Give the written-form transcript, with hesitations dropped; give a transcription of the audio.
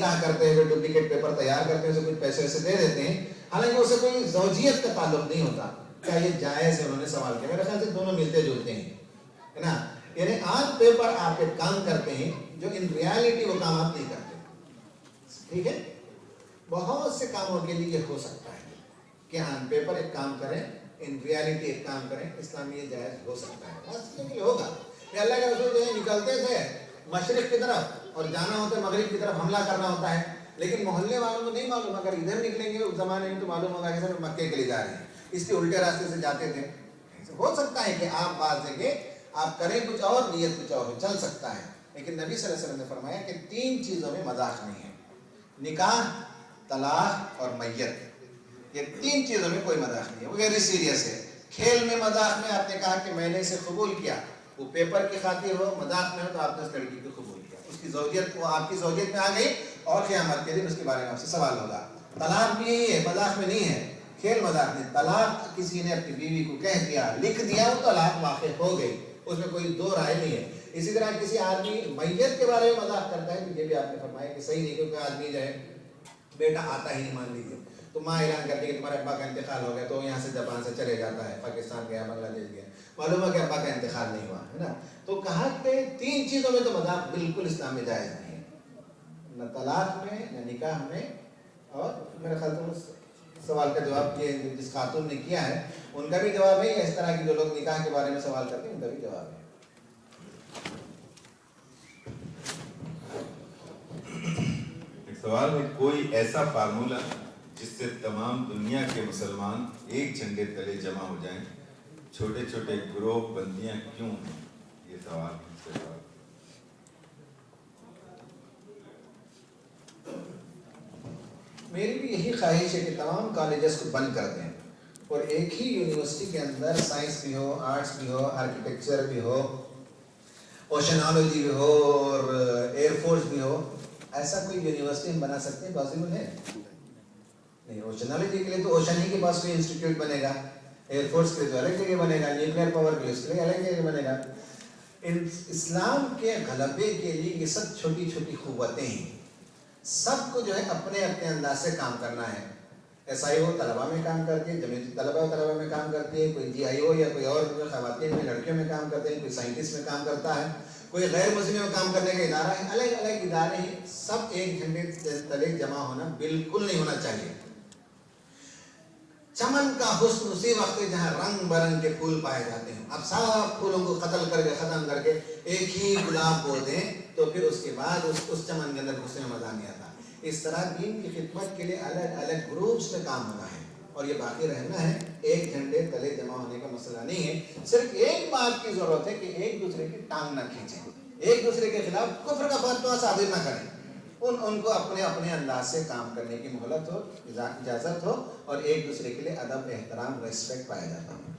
نکاح کرتے ہوئے ڈپلیکیٹ پیپر تیار کرتے ہیں، اسے کچھ پیسے ویسے دے دیتے ہیں، حالانکہ اسے کوئی زوجیت کا تعلق نہیں ہوتا. کیا یہ جائز ہے؟ انہوں نے سوال کیا. میرے خیال سے دونوں ملتے جلتے ہیں، ہے نا. یعنی آن پیپر آپ ایک کام کرتے ہیں جو ان ریالٹی وہ کام آپ نہیں کرتے. ٹھیک ہے، بہت سے کاموں کے لیے یہ ہو سکتا ہے کہ آن پیپر ایک کام کریں، ان ریالٹی ایک کام کریں. اسلام میں یہ جائز ہو سکتا ہے، بس لیکن ہوگا. یہ اللہ کے رسول جو ہے نکلتے تھے مشرق کی طرف اور جانا ہوتا ہے مغرب کی طرف، حملہ کرنا ہوتا ہے، لیکن محلے والوں کو نہیں معلوم. اگر ادھر نکلیں گے اس زمانے میں تو معلوم ہوگا کہ سر مکے کے لیے جا رہے ہیں، اس کے الٹے راستے سے جاتے تھے. ہو سکتا ہے کہ آپ بعض جگہ آپ کریں کچھ اور، نیت کچھ اور ہو، چل سکتا ہے. لیکن نبی صلی اللہ علیہ وسلم نے فرمایا کہ 3 چیزوں میں مذاق نہیں ہے: نکاح، طلاق اور میت. یہ 3 چیزوں میں کوئی مذاق نہیں ہے، وہ ویری سیریس ہے. کھیل میں مذاق میں آپ نے کہا کہ میں نے اسے قبول کیا، وہ پیپر کی خاطر ہو، مذاق میں ہو، تو آپ نے اس لڑکی کو قبول کیا، اس کی زوجیت وہ آپ کی زوجیت میں آ گئی اور قیامت کے دن اس کے بارے میں آپ سے سوال ہوگا. طلاق بھی یہی ہے، مذاق میں نہیں ہے، کھیل مذاق نہیں. طلاق کسی نے اپنی بیوی کو کہہ دیا، لکھ دیا، وہ طلاق واقع ہو گئی، اس میں کوئی دو رائے نہیں ہے. اسی طرح کسی آدمی میت کے بارے میں مذاق کرتا ہے، یہ بھی آپ نے فرمایا کہ صحیح نہیں، کیونکہ آدمی جو ہے بیٹا آتا ہی نہیں، مان لیجیے تو ماں اعلان کرتی ہے کہ تمہارے ابا کا انتقال ہو گیا، تو یہاں سے جاپان سے چلے جاتا ہے، پاکستان گیا، بنگلہ دیش گیا، معلوم ہے کہ ابا کا انتقال نہیں ہوا، ہے نا. تو کہا کہ 3 چیزوں میں تو مذاق بالکل اسلام میں جائز نہیں ہے، نہ طلاق میں، نہ نکاح میں. اور میرے خیال سے سوال کا جواب یہ جس خاتون نے کیا ہے ان کا بھی جواب ہے، یا اس طرح کی جو لوگ نکاح کے بارے میں سوال کرتے ہیں ان کا بھی جواب ہے. سوال ہے کوئی ایسا فارمولا جس سے تمام دنیا کے مسلمان ایک جھنڈے تلے جمع ہو جائیں، چھوٹے چھوٹے گروہ بندیاں کیوں ہیں؟ یہ سوال ہے. میری بھی یہی خواہش ہے کہ تمام کالجز کو بند کر دیں اور ایک ہی یونیورسٹی کے اندر سائنس بھی ہو، آرٹس بھی ہو، آرکیٹیکچر بھی ہو، اوشنالوجی بھی ہو اور ایئر فورس بھی ہو. ایسا کوئی یونیورسٹی ہم بنا سکتے ہیں؟ پاسبل ہے نہیں. اوشنالوجی کے لیے تو اوشن ہی کے پاس کوئی انسٹیٹیوٹ بنے گا، ایئر فورس کے لیے تو الگ جگہ بنے گا، نیوکلیئر پاور کے لیے اس کے لیے الگ جگہ بنے گا. اسلام کے غلبے کے لیے یہ سب چھوٹی چھوٹی قوتیں ہیں، سب کو جو ہے اپنے اپنے انداز سے کام کرنا ہے. ایس آئی او طلباء میں کام کرتی ہے، جمعیتی طلباء میں کام کرتی ہے، کوئی جی آئی او یا کوئی اور خواتین میں لڑکیوں میں کام کرتے ہیں، کوئی سائنٹسٹ میں کام کرتا ہے، کوئی غیر مسلم میں کام کرنے کا ادارہ ہے. الگ الگ ادارے ہیں، سب ایک جھنڈے تلے جمع ہونا بالکل نہیں ہونا چاہیے. چمن کا حسن اسی وقت ہے جہاں رنگ برنگ کے پھول پائے جاتے ہیں. اب سب پھولوں کو ختم کر کے ایک ہی گلاب بو دیں تو پھر اس کے بعد اس چمن کے اندر گھسنے میں مزہ نہیں آتا. اس طرح دین کی خدمت کے لیے الگ الگ گروپس میں کام ہونا ہے اور یہ باقی رہنا ہے. ایک جھنڈے تلے جمع ہونے کا مسئلہ نہیں ہے. صرف ایک بات کی ضرورت ہے کہ ایک دوسرے کی ٹانگ نہ کھینچیں، ایک دوسرے کے خلاف کفر کا فتویٰ صادر نہ کریں. ان کو اپنے اپنے انداز سے کام کرنے کی مہلت ہو، اجازت ہو اور ایک دوسرے کے لیے ادب، احترام، ریسپیکٹ پایا جاتا ہو.